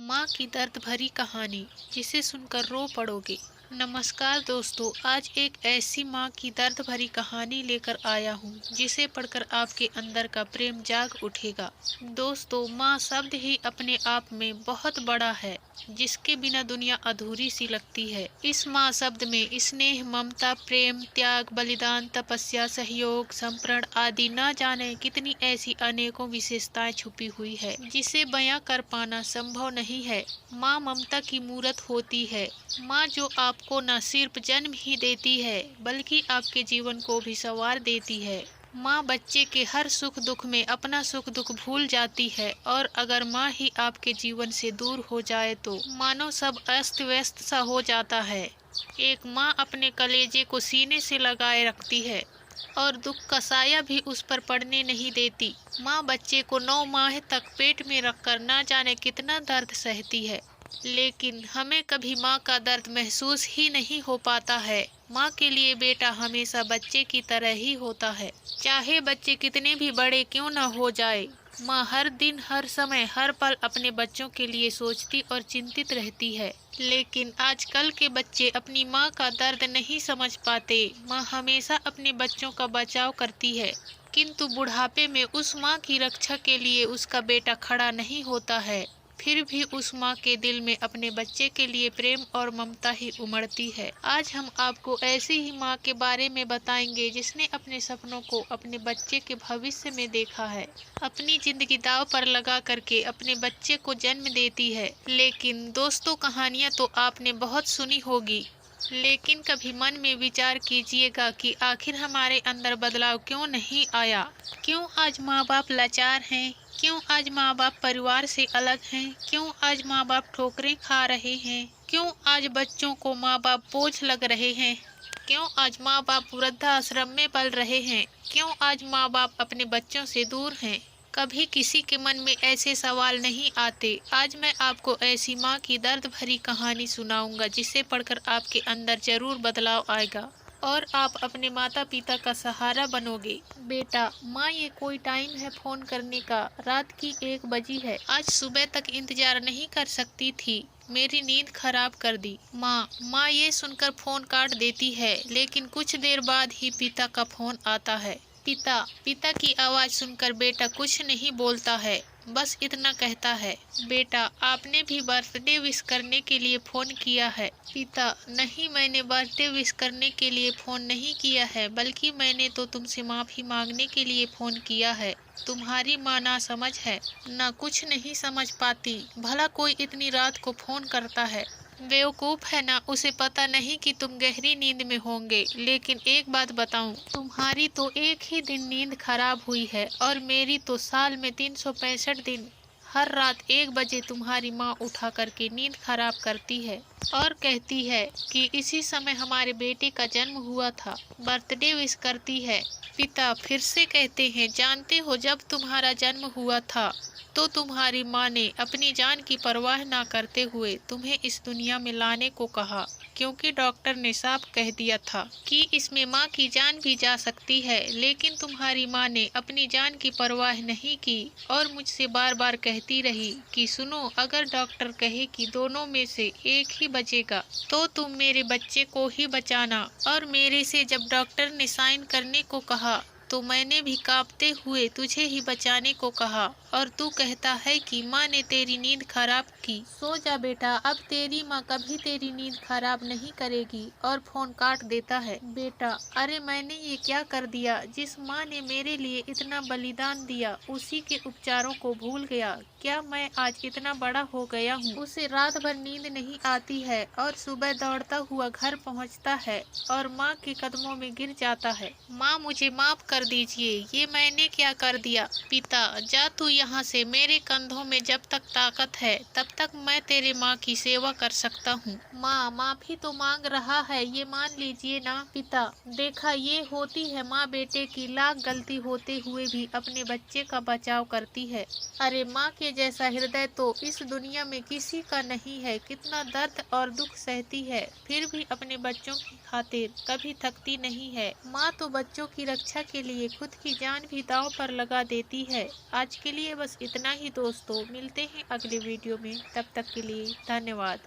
माँ की दर्द भरी कहानी जिसे सुनकर रो पड़ोगे। नमस्कार दोस्तों, आज एक ऐसी माँ की दर्द भरी कहानी लेकर आया हूँ जिसे पढ़कर आपके अंदर का प्रेम जाग उठेगा। दोस्तों, माँ शब्द ही अपने आप में बहुत बड़ा है, जिसके बिना दुनिया अधूरी सी लगती है। इस माँ शब्द में स्नेह, ममता, प्रेम, त्याग, बलिदान, तपस्या, सहयोग, समर्पण आदि न जाने कितनी ऐसी अनेकों विशेषताएं छुपी हुई है जिसे बयां कर पाना संभव नहीं है। माँ ममता की मूरत होती है। माँ जो आपको न सिर्फ जन्म ही देती है बल्कि आपके जीवन को भी संवार देती है। माँ बच्चे के हर सुख दुख में अपना सुख दुख भूल जाती है, और अगर माँ ही आपके जीवन से दूर हो जाए तो मानो सब अस्त व्यस्त सा हो जाता है। एक माँ अपने कलेजे को सीने से लगाए रखती है और दुख का साया भी उस पर पड़ने नहीं देती। माँ बच्चे को 9 माह तक पेट में रखकर ना जाने कितना दर्द सहती है, लेकिन हमें कभी माँ का दर्द महसूस ही नहीं हो पाता है। माँ के लिए बेटा हमेशा बच्चे की तरह ही होता है, चाहे बच्चे कितने भी बड़े क्यों न हो जाए। माँ हर दिन, हर समय, हर पल अपने बच्चों के लिए सोचती और चिंतित रहती है। लेकिन आजकल के बच्चे अपनी माँ का दर्द नहीं समझ पाते। माँ हमेशा अपने बच्चों का बचाव करती है, किंतु बुढ़ापे में उस माँ की रक्षा के लिए उसका बेटा खड़ा नहीं होता है। फिर भी उस माँ के दिल में अपने बच्चे के लिए प्रेम और ममता ही उमड़ती है। आज हम आपको ऐसी ही माँ के बारे में बताएंगे जिसने अपने सपनों को अपने बच्चे के भविष्य में देखा है, अपनी जिंदगी दांव पर लगा करके अपने बच्चे को जन्म देती है। लेकिन दोस्तों, कहानियाँ तो आपने बहुत सुनी होगी, लेकिन कभी मन में विचार कीजिएगा कि आखिर हमारे अंदर बदलाव क्यों नहीं आया। क्यों आज माँ बाप लाचार हैं? क्यों आज माँ बाप परिवार से अलग हैं? क्यों आज माँ बाप ठोकरें खा रहे हैं? क्यों आज बच्चों को माँ बाप बोझ लग रहे हैं? क्यों आज माँ बाप वृद्धाश्रम में पल रहे हैं? क्यों आज माँ बाप अपने बच्चों से दूर हैं? कभी किसी के मन में ऐसे सवाल नहीं आते। आज मैं आपको ऐसी माँ की दर्द भरी कहानी सुनाऊंगा जिसे पढ़कर आपके अंदर जरूर बदलाव आएगा और आप अपने माता पिता का सहारा बनोगे। बेटा, माँ ये कोई टाइम है फोन करने का? रात की 1 बजी है। आज सुबह तक इंतजार नहीं कर सकती थी? मेरी नींद खराब कर दी। माँ ये सुनकर फोन काट देती है, लेकिन कुछ देर बाद ही पिता का फोन आता है। पिता की आवाज सुनकर बेटा कुछ नहीं बोलता है, बस इतना कहता है, बेटा आपने भी बर्थडे विश करने के लिए फोन किया है? पिता, नहीं, मैंने बर्थडे विश करने के लिए फोन नहीं किया है, बल्कि मैंने तो तुमसे माफी मांगने के लिए फोन किया है। तुम्हारी माँ ना समझ है, ना कुछ नहीं समझ पाती। भला कोई इतनी रात को फोन करता है? बेवकूफ है ना, उसे पता नहीं कि तुम गहरी नींद में होंगे। लेकिन एक बात बताऊं, तुम्हारी तो एक ही दिन नींद खराब हुई है और मेरी तो साल में 365 दिन। हर रात 1 बजे तुम्हारी माँ उठा करके नींद खराब करती है और कहती है कि इसी समय हमारे बेटे का जन्म हुआ था। बर्थडे विश करती है। पिता फिर से कहते हैं, जानते हो जब तुम्हारा जन्म हुआ था तो तुम्हारी माँ ने अपनी जान की परवाह ना करते हुए तुम्हें इस दुनिया में लाने को कहा, क्योंकि डॉक्टर ने साफ कह दिया था कि इसमें माँ की जान भी जा सकती है। लेकिन तुम्हारी माँ ने अपनी जान की परवाह नहीं की और मुझसे बार बार कहती रही कि सुनो, अगर डॉक्टर कहे कि दोनों में से एक ही बचेगा तो तुम मेरे बच्चे को ही बचाना। और मेरे से जब डॉक्टर ने साइन करने को कहा तो मैंने भी कांपते हुए तुझे ही बचाने को कहा, और तू कहता है कि माँ ने तेरी नींद खराब की। सो जा बेटा, अब तेरी माँ कभी तेरी नींद खराब नहीं करेगी। और फोन काट देता है। बेटा, अरे मैंने ये क्या कर दिया? जिस माँ ने मेरे लिए इतना बलिदान दिया उसी के उपचारों को भूल गया। क्या मैं आज इतना बड़ा हो गया हूँ? उसे रात भर नींद नहीं आती है और सुबह दौड़ता हुआ घर पहुँचता है और माँ के कदमों में गिर जाता है। माँ, मुझे माफ कर दीजिए, ये मैंने क्या कर दिया? पिता, जा तू यहाँ से। मेरे कंधों में जब तक ताकत है तब तक मैं तेरे माँ की सेवा कर सकता हूँ। माँ, माफी तो मांग रहा है, ये मान लीजिए ना। पिता, देखा, ये होती है माँ बेटे की। लाख गलती होते हुए भी अपने बच्चे का बचाव करती है। अरे माँ के जैसा हृदय तो इस दुनिया में किसी का नहीं है। कितना दर्द और दुख सहती है, फिर भी अपने बच्चों की खातिर कभी थकती नहीं है। माँ तो बच्चों की रक्षा के लिए खुद की जान भी दांव पर लगा देती है। आज के लिए बस इतना ही दोस्तों, मिलते हैं अगले वीडियो में, तब तक के लिए धन्यवाद।